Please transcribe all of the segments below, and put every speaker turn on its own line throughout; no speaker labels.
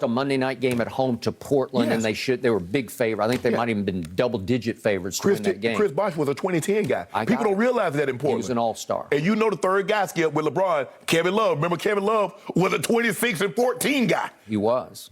a Monday night game at home to Portland, and they were big favorite. I think they might even been double-digit favorites to win that game.
Chris Bosh was a 2010 guy. People don't realize that in Portland.
He was an all-star.
And you know the third guy, Skip, with LeBron, Kevin Love. Remember Kevin Love was a 26 and 14 guy.
He was.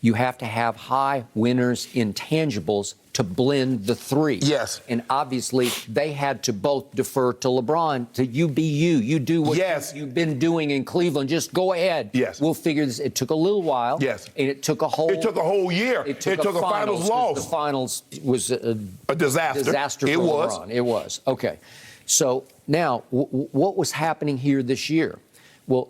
You have to have high winners intangibles to blend the three.
Yes.
And obviously, they had to both defer to LeBron, to you be you. You do what you've been doing in Cleveland. Just go ahead.
Yes.
We'll figure this. It took a little while.
Yes.
And it took a whole
year.
It took a
finals loss.
The finals was a
disaster.
Disaster for LeBron. It was. Okay. So now, what was happening here this year? Well,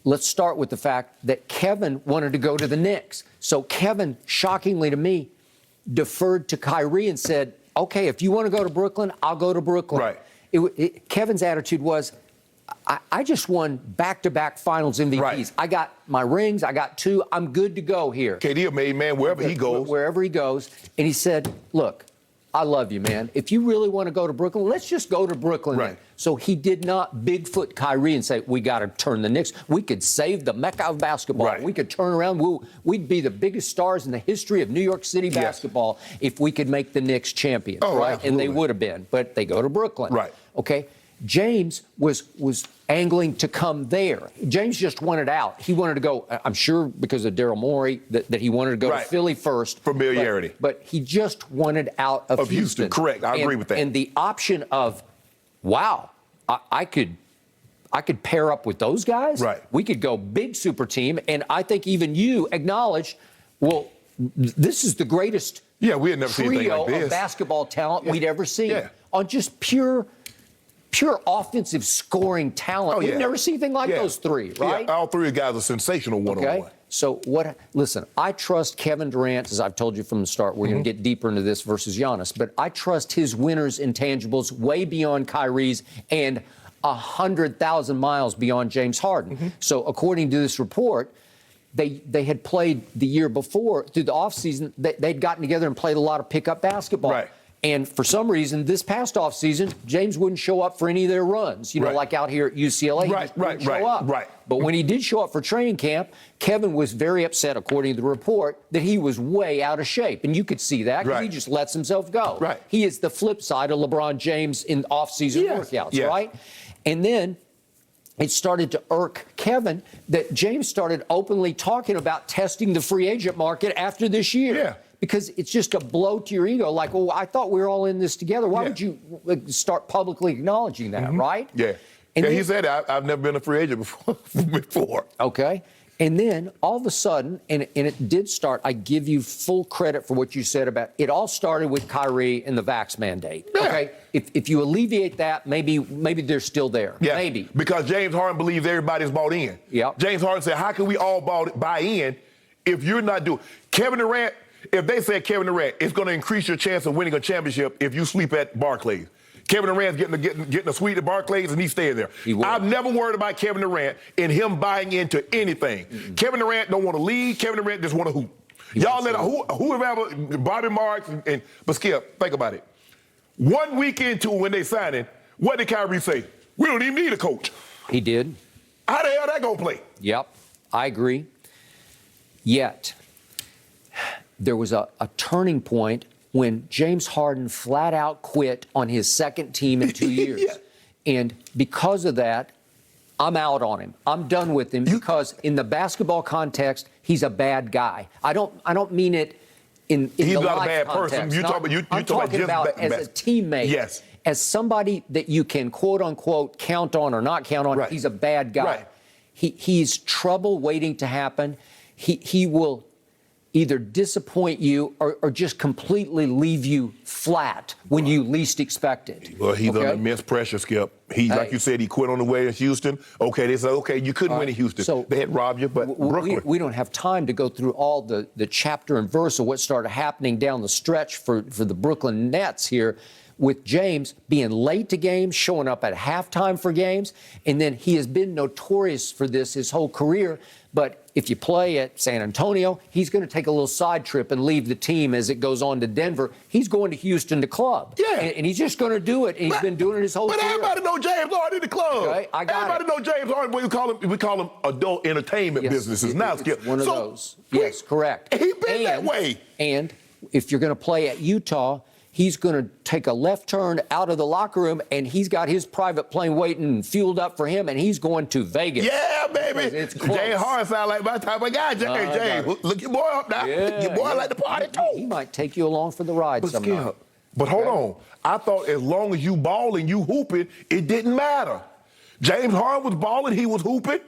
let's start with the fact that Kevin wanted to go to the Knicks. So Kevin, shockingly to me, deferred to Kyrie and said, okay, if you want to go to Brooklyn, I'll go to Brooklyn.
Right.
Kevin's attitude was, I just won back-to-back finals MVPs.
Right.
I got my rings. I got 2. I'm good to go here.
KD a made man wherever he goes.
Wherever he goes. And he said, look, I love you, man. If you really want to go to Brooklyn, let's just go to Brooklyn.
Right.
So he did not Bigfoot Kyrie and say, we got to turn the Knicks. We could save the Mecca of basketball.
Right.
We could turn around. We'd be the biggest stars in the history of New York City basketball if we could make the Knicks champions. Right?
Absolutely.
And they would have been. But they go to Brooklyn.
Right.
Okay. James was angling to come there. James just wanted out. He wanted to go, I'm sure because of Daryl Morey, that he wanted to go to Philly first.
Familiarity.
But he just wanted out of Houston.
Correct. I agree with that.
And the option of, wow, I could pair up with those guys.
Right.
We could go big super team. And I think even you acknowledged, well, this is the greatest
we had never seen anything like this.
Of basketball talent we'd ever seen. On just pure offensive scoring talent. We've never seen anything like those three, right?
Yeah, all three guys are sensational one-on-one.
Okay. So listen, I trust Kevin Durant, as I've told you from the start. We're going to get deeper into this versus Giannis, but I trust his winners' intangibles way beyond Kyrie's and 100,000 miles beyond James Harden. So according to this report, they had played the year before, through the offseason, they'd gotten together and played a lot of pickup basketball.
Right.
And for some reason, this past offseason, James wouldn't show up for any of their runs. You know, like out here at UCLA, he just wouldn't show up. But when he did show up for training camp, Kevin was very upset, according to the report, that he was way out of shape. And you could see that because he just lets himself go. He is the flip side of LeBron James in off-season workouts, right? And then it started to irk Kevin that James started openly talking about testing the free agent market after this year. Because it's just a blow to your ego. Like, well, I thought we were all in this together. Why would you start publicly acknowledging that, right? And
he said, I've never been a free agent before.
Okay. And then all of a sudden, and it did start, I give you full credit for what you said about it all started with Kyrie and the vax mandate. Okay. If you alleviate that, maybe they're still there. Maybe.
Because James Harden believes everybody's bought in. James Harden said, how can we all buy in if you're not doing Kevin Durant? If they said Kevin Durant, it's going to increase your chance of winning a championship if you sleep at Barclays. Kevin Durant's getting a suite at Barclays and he's staying there. I've never worried about Kevin Durant and him buying into anything. Kevin Durant don't want to leave. Kevin Durant just want to hoop. Y'all let whoever, Bobby Marks, but Skip, think about it. 1 week into when they signed him, what did Kyrie say? We don't even need a coach.
He did.
How the hell that going to play?
Yep, I agree. Yet, there was a turning point when James Harden flat out quit on his second team in 2 years. And because of that, I'm out on him. I'm done with him because in the basketball context, he's a bad guy. I don't mean it in
he's
the
not
life
a bad
context.
person.
I'm talking about as a teammate. As somebody that you can quote unquote count on or not count on. He's a bad guy. He's trouble waiting to happen. He will either disappoint you or just completely leave you flat when you least expect it.
Well, he's under immense pressure, Skip. Like you said, he quit on the way to Houston. Okay, they said, okay, you couldn't win in Houston. So they had robbed you, but Brooklyn.
We don't have time to go through all the chapter and verse of what started happening down the stretch for the Brooklyn Nets here, with James being late to games, showing up at halftime for games, and then he has been notorious for this his whole career. But if you play at San Antonio, he's going to take a little side trip and leave the team as it goes on to Denver. He's going to Houston to club.
Yeah.
And he's just going to do it. And he's been doing it his whole career.
But everybody know James Harden in the club.
Okay,
everybody know James Harden. We call him adult entertainment businesses now, Skip.
One of those. Yes, correct.
He been that way.
And if you're going to play at Utah, he's going to take a left turn out of the locker room, and he's got his private plane waiting and fueled up for him, and he's going to Vegas.
Yeah, baby.
It's close.
James Harden sound like my type of guy. James, look your boy up now.
Yeah,
your boy like the party too.
He might take you along for the ride sometime.
But hold on. I thought as long as you balling, you hooping, it didn't matter. James Harden was balling, he was hooping,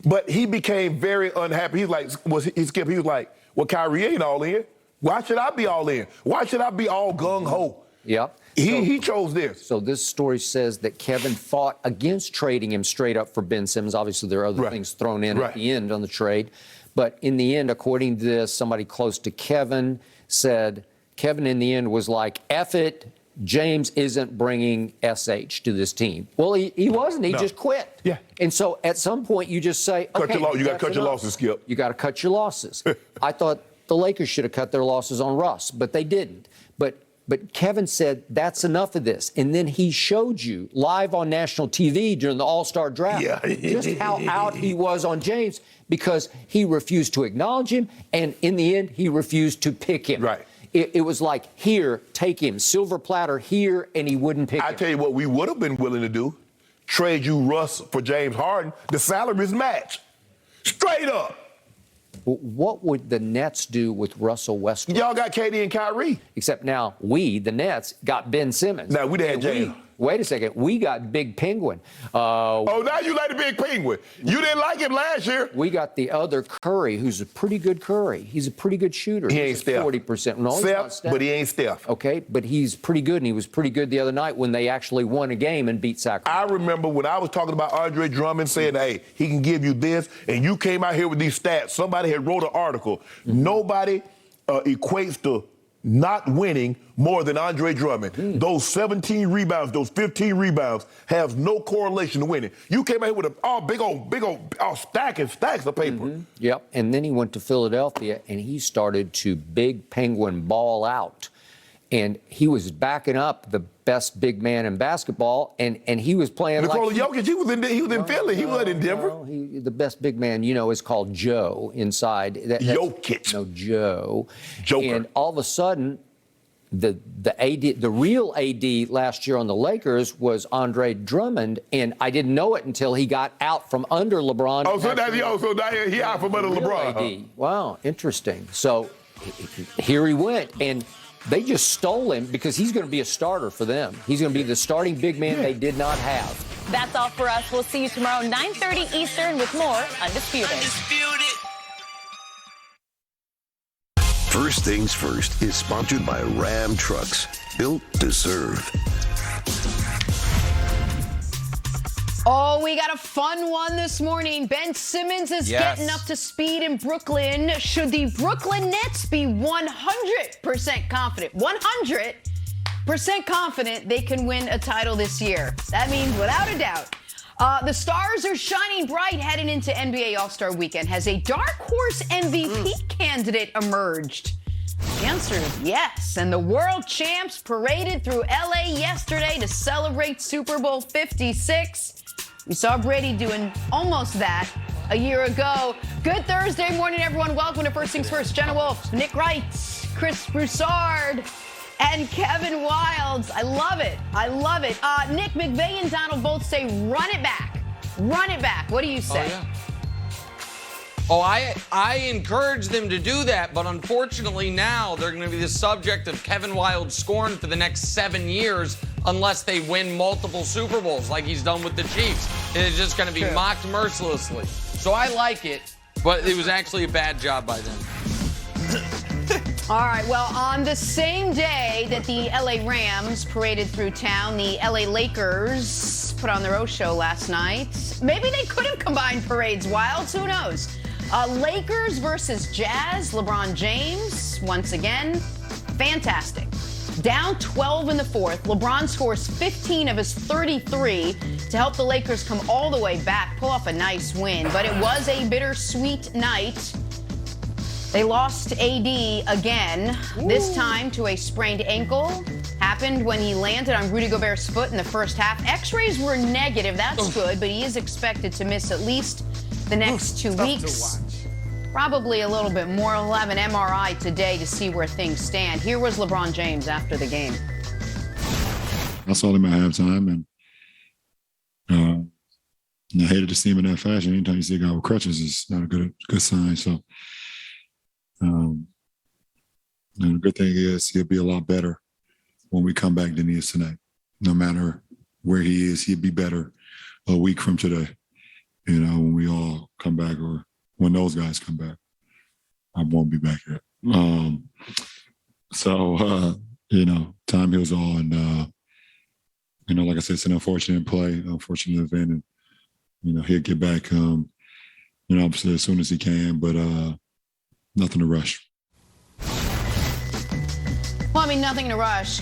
but he became very unhappy. He was like, well, Kyrie ain't all in. Why should I be all in? Why should I be all gung-ho?
Yep.
He chose this.
So this story says that Kevin fought against trading him straight up for Ben Simmons. Obviously, there are other things thrown in at the end on the trade. But in the end, according to this, somebody close to Kevin said, Kevin in the end was like, F it, James isn't bringing SH to this team. Well, he wasn't. He just quit.
Yeah.
And so at some point, you just say, okay,
you got to cut your losses, Skip.
You got to cut your losses. I thought the Lakers should have cut their losses on Russ, but they didn't. But Kevin said, that's enough of this. And then he showed you live on national TV during the All-Star draft just how out he was on James because he refused to acknowledge him, and in the end, he refused to pick him.
Right.
It was like, here, take him, silver platter here, and he wouldn't pick him.
I tell you what we would have been willing to do, trade you Russ for James Harden. The salaries match. Straight up.
What would the Nets do with Russell Westbrook?
Y'all got KD and Kyrie.
Except now we, the Nets, got Ben Simmons.
Now, we had James.
Wait a second. We got Big Penguin.
Now you like the Big Penguin. You didn't like him last year.
We got the other Curry, who's a pretty good Curry. He's a pretty good shooter.
He ain't Steph.
40%. No,
Steph, but he ain't Steph.
Okay, but he's pretty good, and he was pretty good the other night when they actually won a game and beat Sacramento.
I remember when I was talking about Andre Drummond saying, hey, he can give you this, and you came out here with these stats. Somebody had wrote an article. Nobody equates to not winning more than Andre Drummond. Those 17 rebounds, those 15 rebounds have no correlation to winning. You came out here with a big old stack and stacks of paper.
Yep, and then he went to Philadelphia, and he started to Big Penguin ball out. And he was backing up the best big man in basketball, and he was playing
Nikola Jokic, he was in Philly. He wasn't in Denver.
No, the best big man, is called Joe inside.
Jokic.
No, Joe.
Joker.
And all of a sudden, the real AD last year on the Lakers was Andre Drummond, and I didn't know it until he got out from under LeBron.
So now he out from under LeBron.
AD. Wow, interesting. So here he went, and they just stole him because he's going to be a starter for them. He's going to be the starting big man they did not have.
That's all for us. We'll see you tomorrow, 9:30 Eastern, with more Undisputed.
First Things First is sponsored by Ram Trucks, built to serve.
Oh, we got a fun one this morning. Ben Simmons is getting up to speed in Brooklyn. Should the Brooklyn Nets be 100% confident, 100% confident they can win a title this year? That means without a doubt. The stars are shining bright heading into NBA All-Star Weekend. Has a dark horse MVP candidate emerged? The answer is yes. And the world champs paraded through LA yesterday to celebrate Super Bowl 56. We saw Brady doing almost that a year ago. Good Thursday morning, everyone. Welcome to First Things First. Jenna Wolf, Nick Wright, Chris Broussard, and Kevin Wildes. I love it. Nick, McVay and Donald both say run it back. Run it back. What do you say?
I encourage them to do that, but unfortunately now they're going to be the subject of Kevin Wilde's scorn for the next 7 years unless they win multiple Super Bowls like he's done with the Chiefs. It's just going to be mocked mercilessly. So I like it, but it was actually a bad job by them.
All right, well, on the same day that the LA Rams paraded through town, the LA Lakers put on their own show last night. Maybe they could have combined parades, Wildes, who knows? Lakers versus Jazz, LeBron James, once again, fantastic. Down 12 in the fourth, LeBron scores 15 of his 33 to help the Lakers come all the way back, pull off a nice win. But it was a bittersweet night. They lost AD again, this time to a sprained ankle. Happened when he landed on Rudy Gobert's foot in the first half. X-rays were negative, that's good, but he is expected to miss at least the next 2 weeks. Probably a little bit more. He'll have an MRI today to see where things stand. Here was LeBron James after the game.
I saw him at halftime, and I hated to see him in that fashion. Anytime you see a guy with crutches, it's not a good sign. So, and the good thing is he'll be a lot better when we come back than he is tonight. No matter where he is, he'll be better a week from today. You know, when we all come back, or when those guys come back, I won't be back yet. You know, time heals all, and you know, like I said, it's an unfortunate play, unfortunate event, and you know, he'll get back, you know, obviously as soon as he can, but nothing to rush.
Well, I mean, nothing to rush.